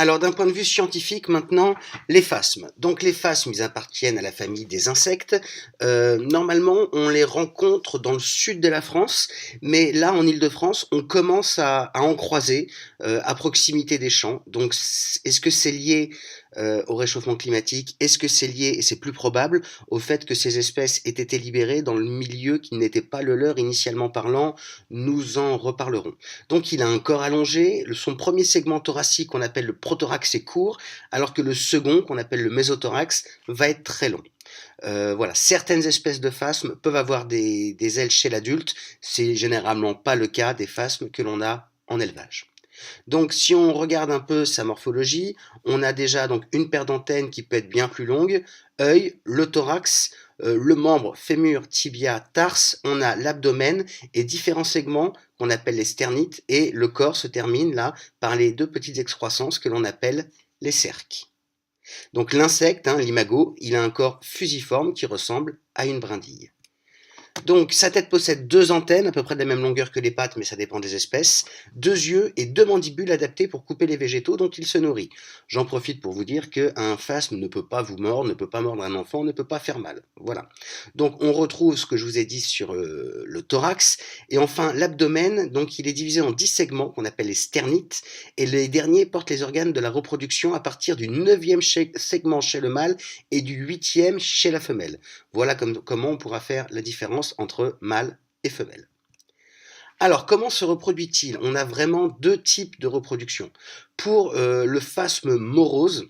Alors d'un point de vue scientifique maintenant, les phasmes. Donc les phasmes, ils appartiennent à la famille des insectes. Normalement, on les rencontre dans le sud de la France, mais là en Île-de-France, on commence à en croiser à proximité des champs. Donc est-ce que c'est lié au réchauffement climatique? Est-ce que c'est lié, et c'est plus probable, au fait que ces espèces aient été libérées dans le milieu qui n'était pas le leur initialement parlant? Nous en reparlerons. Donc il a un corps allongé, son premier segment thoracique qu'on appelle le prothorax est court, alors que le second qu'on appelle le mésothorax va être très long. Voilà, certaines espèces de phasmes peuvent avoir des ailes chez l'adulte, c'est généralement pas le cas des phasmes que l'on a en élevage. Donc si on regarde un peu sa morphologie, on a déjà donc une paire d'antennes qui peut être bien plus longue, œil, le thorax, le membre fémur, tibia, tarse, on a l'abdomen et différents segments qu'on appelle les sternites, et le corps se termine là par les deux petites excroissances que l'on appelle les cerques. Donc l'insecte, l'imago, il a un corps fusiforme qui ressemble à une brindille. Donc sa tête possède deux antennes, à peu près de la même longueur que les pattes, mais ça dépend des espèces, deux yeux et deux mandibules adaptés pour couper les végétaux dont il se nourrit. J'en profite pour vous dire qu'un phasme ne peut pas vous mordre, ne peut pas mordre un enfant, ne peut pas faire mal. Voilà. Donc on retrouve ce que je vous ai dit sur le thorax, et enfin l'abdomen, donc il est divisé en 10 segments qu'on appelle les sternites, et les derniers portent les organes de la reproduction à partir du 9e segment chez le mâle et du 8e chez la femelle. Voilà comment on pourra faire la différence entre mâle et femelle. Alors, comment se reproduit-il? On a vraiment deux types de reproduction. Pour le phasme morose,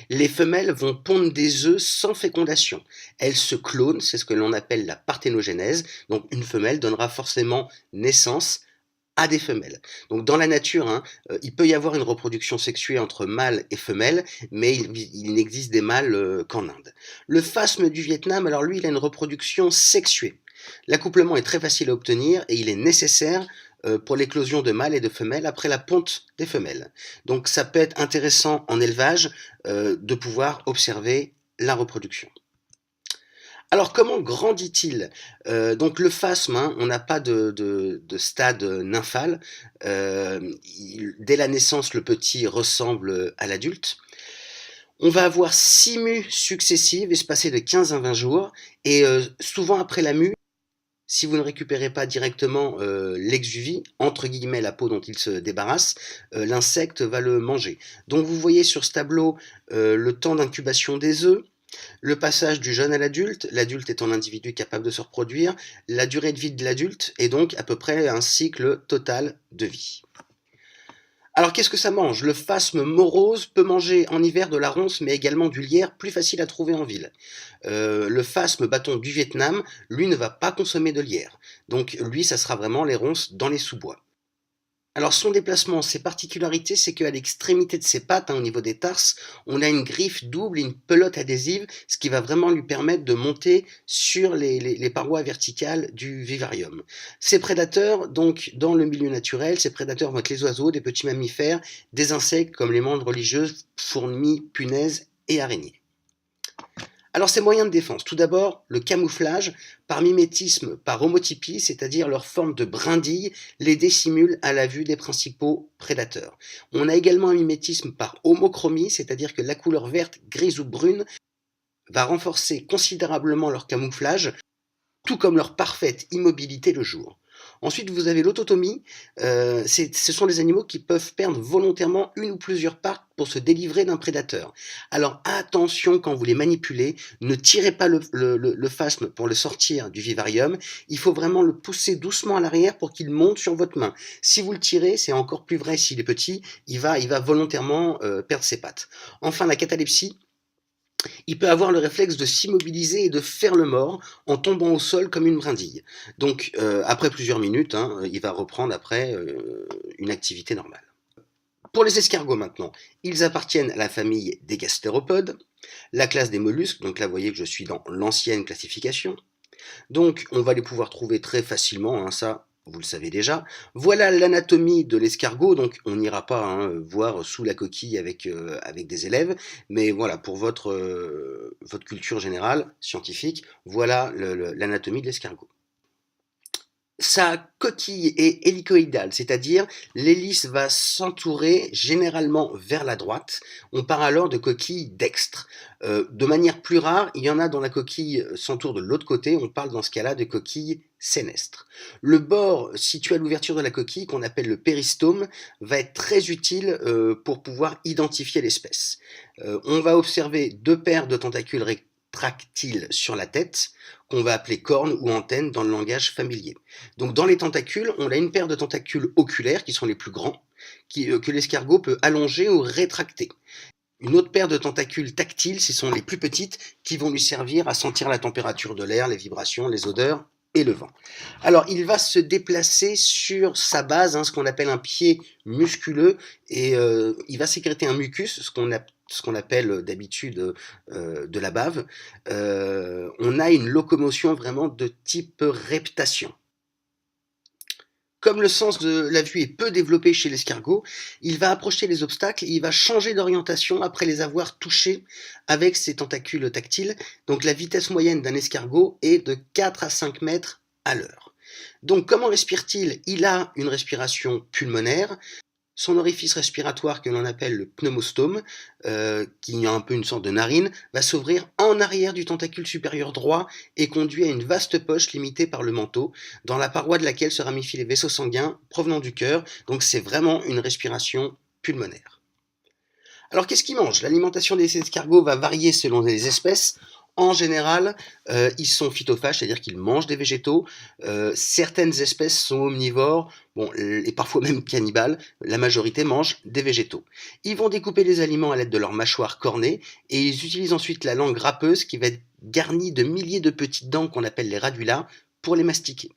les femelles vont pondre des œufs sans fécondation. Elles se clonent, c'est ce que l'on appelle la parthénogénèse. Donc une femelle donnera forcément naissance à des femelles. Donc dans la nature, il peut y avoir une reproduction sexuée entre mâles et femelles, mais il n'existe des mâles qu'en Inde. Le phasme du Vietnam, alors lui, il a une reproduction sexuée. L'accouplement est très facile à obtenir et il est nécessaire pour l'éclosion de mâles et de femelles après la ponte des femelles. Donc ça peut être intéressant en élevage de pouvoir observer la reproduction. Alors comment grandit-il? Donc le phasme, on n'a pas de stade nymphal. Dès la naissance, le petit ressemble à l'adulte. On va avoir 6 mues successives espacées de 15 à 20 jours. Et souvent après la mue, si vous ne récupérez pas directement l'exuvie, entre guillemets la peau dont il se débarrasse, l'insecte va le manger. Donc vous voyez sur ce tableau le temps d'incubation des œufs, le passage du jeune à l'adulte étant l'individu capable de se reproduire, la durée de vie de l'adulte et donc à peu près un cycle total de vie. Alors qu'est-ce que ça mange? Le phasme morose peut manger en hiver de la ronce mais également du lierre, plus facile à trouver en ville. Le phasme bâton du Vietnam, lui ne va pas consommer de lierre. Donc lui, ça sera vraiment les ronces dans les sous-bois. Alors son déplacement, ses particularités, c'est qu'à l'extrémité de ses pattes, au niveau des tarses, on a une griffe double et une pelote adhésive, ce qui va vraiment lui permettre de monter sur les parois verticales du vivarium. Ses prédateurs, donc dans le milieu naturel, ces prédateurs vont être les oiseaux, des petits mammifères, des insectes comme les mandres religieuses, fourmis, punaises et araignées. Alors ces moyens de défense, tout d'abord le camouflage par mimétisme, par homotypie, c'est-à-dire leur forme de brindille les dissimule à la vue des principaux prédateurs. On a également un mimétisme par homochromie, c'est-à-dire que la couleur verte, grise ou brune va renforcer considérablement leur camouflage, tout comme leur parfaite immobilité le jour. Ensuite, vous avez l'autotomie. Ce sont des animaux qui peuvent perdre volontairement une ou plusieurs pattes pour se délivrer d'un prédateur. Alors attention quand vous les manipulez, ne tirez pas le phasme pour le sortir du vivarium. Il faut vraiment le pousser doucement à l'arrière pour qu'il monte sur votre main. Si vous le tirez, c'est encore plus vrai s'il est petit, il va volontairement perdre ses pattes. Enfin, la catalepsie. Il peut avoir le réflexe de s'immobiliser et de faire le mort en tombant au sol comme une brindille. Donc, après plusieurs minutes, il va reprendre après une activité normale. Pour les escargots maintenant, ils appartiennent à la famille des gastéropodes, la classe des mollusques, donc là vous voyez que je suis dans l'ancienne classification. Donc on va les pouvoir trouver très facilement, ça vous le savez déjà. Voilà l'anatomie de l'escargot, donc on n'ira pas voir sous la coquille avec des élèves, mais voilà, pour votre culture générale, scientifique, voilà l'anatomie de l'escargot. Sa coquille est hélicoïdale, c'est-à-dire l'hélice va s'entourer généralement vers la droite. On parle alors de coquille dextre. De manière plus rare, il y en a dont la coquille s'entoure de l'autre côté. On parle dans ce cas-là de coquille sénestre. Le bord situé à l'ouverture de la coquille, qu'on appelle le péristome, va être très utile pour pouvoir identifier l'espèce. On va observer deux paires de tentacules rétractiles sur la tête, qu'on va appeler cornes ou antennes dans le langage familier. Donc dans les tentacules, on a une paire de tentacules oculaires qui sont les plus grands, que l'escargot peut allonger ou rétracter. Une autre paire de tentacules tactiles, ce sont les plus petites, qui vont lui servir à sentir la température de l'air, les vibrations, les odeurs et le vent. Alors il va se déplacer sur sa base, ce qu'on appelle un pied musculeux, et il va sécréter un mucus, ce qu'on appelle d'habitude de la bave. On a une locomotion vraiment de type reptation. Comme le sens de la vue est peu développé chez l'escargot, il va approcher les obstacles et il va changer d'orientation après les avoir touchés avec ses tentacules tactiles. Donc la vitesse moyenne d'un escargot est de 4 à 5 mètres à l'heure. Donc comment respire-t-il? Il a une respiration pulmonaire. Son orifice respiratoire, que l'on appelle le pneumostome, qui a un peu une sorte de narine, va s'ouvrir en arrière du tentacule supérieur droit et conduit à une vaste poche limitée par le manteau, dans la paroi de laquelle se ramifient les vaisseaux sanguins provenant du cœur. Donc c'est vraiment une respiration pulmonaire. Alors qu'est-ce qu'ils mangent? L'alimentation des escargots va varier selon les espèces. En général, ils sont phytophages, c'est-à-dire qu'ils mangent des végétaux. Certaines espèces sont omnivores, et parfois même cannibales. La majorité mange des végétaux. Ils vont découper les aliments à l'aide de leur mâchoire cornée et ils utilisent ensuite la langue râpeuse qui va être garnie de milliers de petites dents qu'on appelle les radula pour les mastiquer.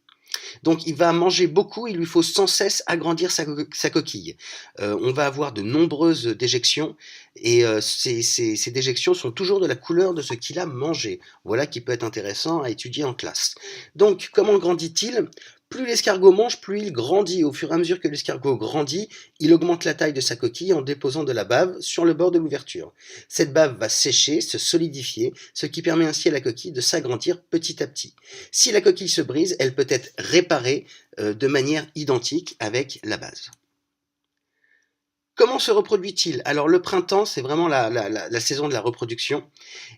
Donc il va manger beaucoup, il lui faut sans cesse agrandir sa coquille. On va avoir de nombreuses déjections et ces déjections sont toujours de la couleur de ce qu'il a mangé. Voilà qui peut être intéressant à étudier en classe. Donc comment grandit-il? Plus l'escargot mange, plus il grandit. Au fur et à mesure que l'escargot grandit, il augmente la taille de sa coquille en déposant de la bave sur le bord de l'ouverture. Cette bave va sécher, se solidifier, ce qui permet ainsi à la coquille de s'agrandir petit à petit. Si la coquille se brise, elle peut être réparée de manière identique avec la base. Comment se reproduit-il? Alors le printemps, c'est vraiment la saison de la reproduction.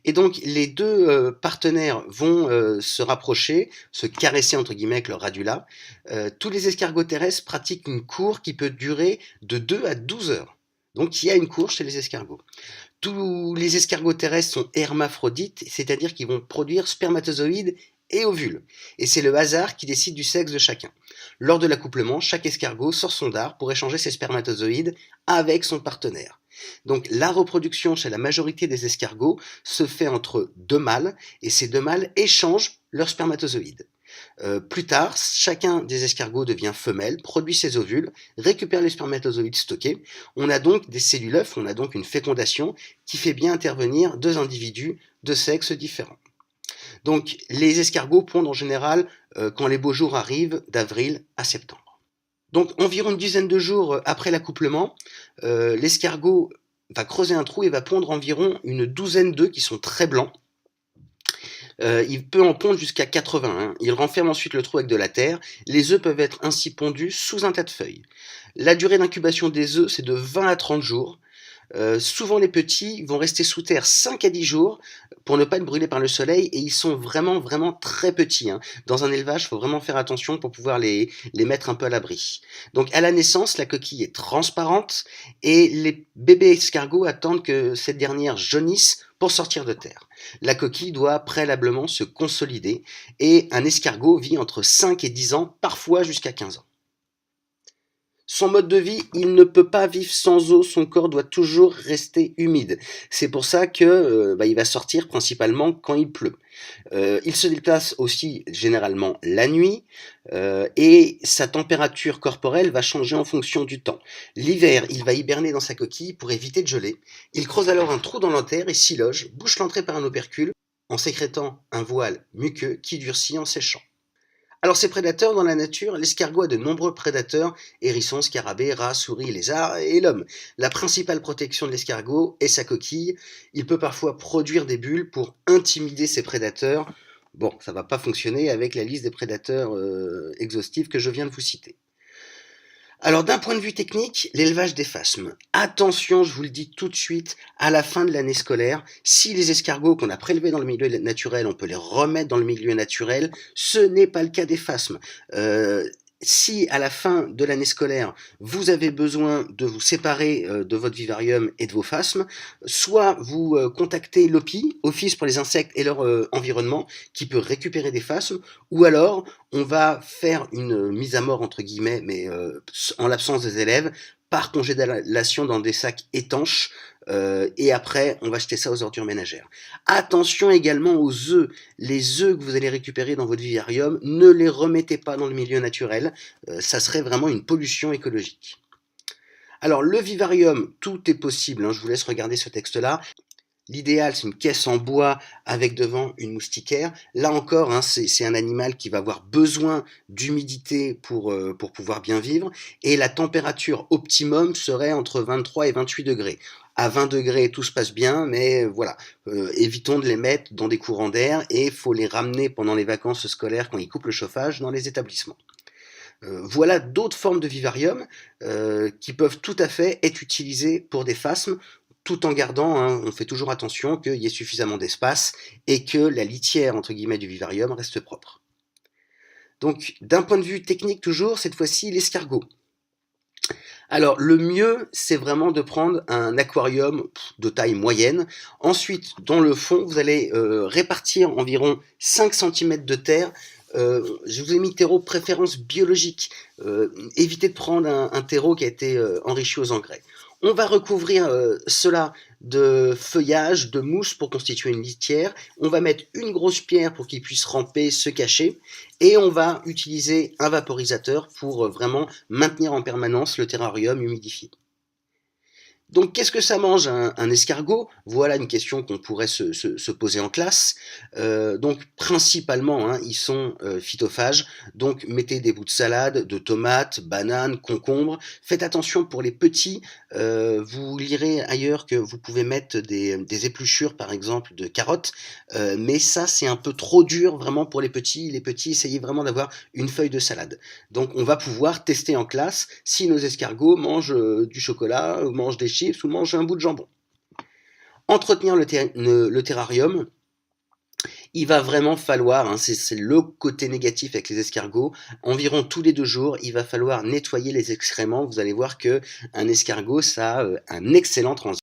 Et donc les deux partenaires vont se rapprocher, se caresser entre guillemets avec leur radula. Tous les escargots terrestres pratiquent une cour qui peut durer de 2 à 12 heures. Donc il y a une cour chez les escargots. Tous les escargots terrestres sont hermaphrodites, c'est-à-dire qu'ils vont produire spermatozoïdes et ovules. Et c'est le hasard qui décide du sexe de chacun. Lors de l'accouplement, chaque escargot sort son dard pour échanger ses spermatozoïdes avec son partenaire. Donc la reproduction chez la majorité des escargots se fait entre deux mâles et ces deux mâles échangent leurs spermatozoïdes. Plus tard, chacun des escargots devient femelle, produit ses ovules, récupère les spermatozoïdes stockés. On a donc des cellules œufs, on a donc une fécondation qui fait bien intervenir deux individus de sexes différents. Donc les escargots pondent en général quand les beaux jours arrivent, d'avril à septembre. Donc environ une dizaine de jours après l'accouplement, l'escargot va creuser un trou et va pondre environ une douzaine d'œufs qui sont très blancs. Il peut en pondre jusqu'à 80. Il renferme ensuite le trou avec de la terre. Les œufs peuvent être ainsi pondus sous un tas de feuilles. La durée d'incubation des œufs, c'est de 20 à 30 jours. Souvent les petits vont rester sous terre 5 à 10 jours pour ne pas être brûlés par le soleil et ils sont vraiment très petits. Dans un élevage, il faut vraiment faire attention pour pouvoir les mettre un peu à l'abri. Donc à la naissance, la coquille est transparente et les bébés escargots attendent que cette dernière jaunisse pour sortir de terre. La coquille doit préalablement se consolider et un escargot vit entre 5 et 10 ans, parfois jusqu'à 15 ans. Son mode de vie, il ne peut pas vivre sans eau, son corps doit toujours rester humide. C'est pour ça que il va sortir principalement quand il pleut. Il se déplace aussi généralement la nuit et sa température corporelle va changer en fonction du temps. L'hiver, il va hiberner dans sa coquille pour éviter de geler. Il creuse alors un trou dans la terre et s'y loge, bouche l'entrée par un opercule en sécrétant un voile muqueux qui durcit en séchant. Alors ces prédateurs dans la nature, l'escargot a de nombreux prédateurs, hérissons, scarabées, rats, souris, lézards et l'homme. La principale protection de l'escargot est sa coquille. Il peut parfois produire des bulles pour intimider ses prédateurs Bon, ça va pas fonctionner avec la liste des prédateurs exhaustifs que je viens de vous citer. Alors d'un point de vue technique, l'élevage des phasmes. Attention, je vous le dis tout de suite, à la fin de l'année scolaire, si les escargots qu'on a prélevés dans le milieu naturel, on peut les remettre dans le milieu naturel, ce n'est pas le cas des phasmes. Si à la fin de l'année scolaire, vous avez besoin de vous séparer de votre vivarium et de vos phasmes, soit vous contactez l'OPI, Office pour les insectes et leur environnement, qui peut récupérer des phasmes, ou alors on va faire une mise à mort entre guillemets, mais en l'absence des élèves, par congélation dans des sacs étanches, et après on va jeter ça aux ordures ménagères. Attention également aux œufs. Les œufs que vous allez récupérer dans votre vivarium, ne les remettez pas dans le milieu naturel, ça serait vraiment une pollution écologique. Alors le vivarium, tout est possible, hein, je vous laisse regarder ce texte-là. L'idéal, c'est une caisse en bois avec devant une moustiquaire. Là encore, hein, c'est un animal qui va avoir besoin d'humidité pour pouvoir bien vivre. Et la température optimum serait entre 23 et 28 degrés. À 20 degrés, tout se passe bien, mais voilà, évitons de les mettre dans des courants d'air et il faut les ramener pendant les vacances scolaires quand ils coupent le chauffage dans les établissements. Voilà d'autres formes de vivarium qui peuvent tout à fait être utilisées pour des phasmes, tout en gardant, hein, on fait toujours attention qu'il y ait suffisamment d'espace et que la litière entre guillemets du vivarium reste propre. Donc d'un point de vue technique toujours, cette fois-ci l'escargot. Alors le mieux, c'est vraiment de prendre un aquarium de taille moyenne. Ensuite, dans le fond, vous allez répartir environ 5 cm de terre. Je vous ai mis terreau préférence biologique. Évitez de prendre un terreau qui a été enrichi aux engrais. On va recouvrir cela de feuillage, de mousse pour constituer une litière. On va mettre une grosse pierre pour qu'il puisse ramper, se cacher. Et on va utiliser un vaporisateur pour vraiment maintenir en permanence le terrarium humidifié. Donc qu'est-ce que ça mange un escargot? Voilà une question qu'on pourrait se poser en classe. Donc principalement, hein, ils sont phytophages, donc mettez des bouts de salade, de tomates, bananes, concombres. Faites attention pour les petits, vous lirez ailleurs que vous pouvez mettre des épluchures par exemple de carottes, mais ça c'est un peu trop dur vraiment pour les petits. Les petits, essayez vraiment d'avoir une feuille de salade. Donc on va pouvoir tester en classe si nos escargots mangent du chocolat, mangent des chips ou mangent un bout de jambon. Entretenir le terrarium, il va vraiment falloir, hein, c'est le côté négatif avec les escargots, environ tous les 2 jours, il va falloir nettoyer les excréments. Vous allez voir qu'un escargot, ça a un excellent transit.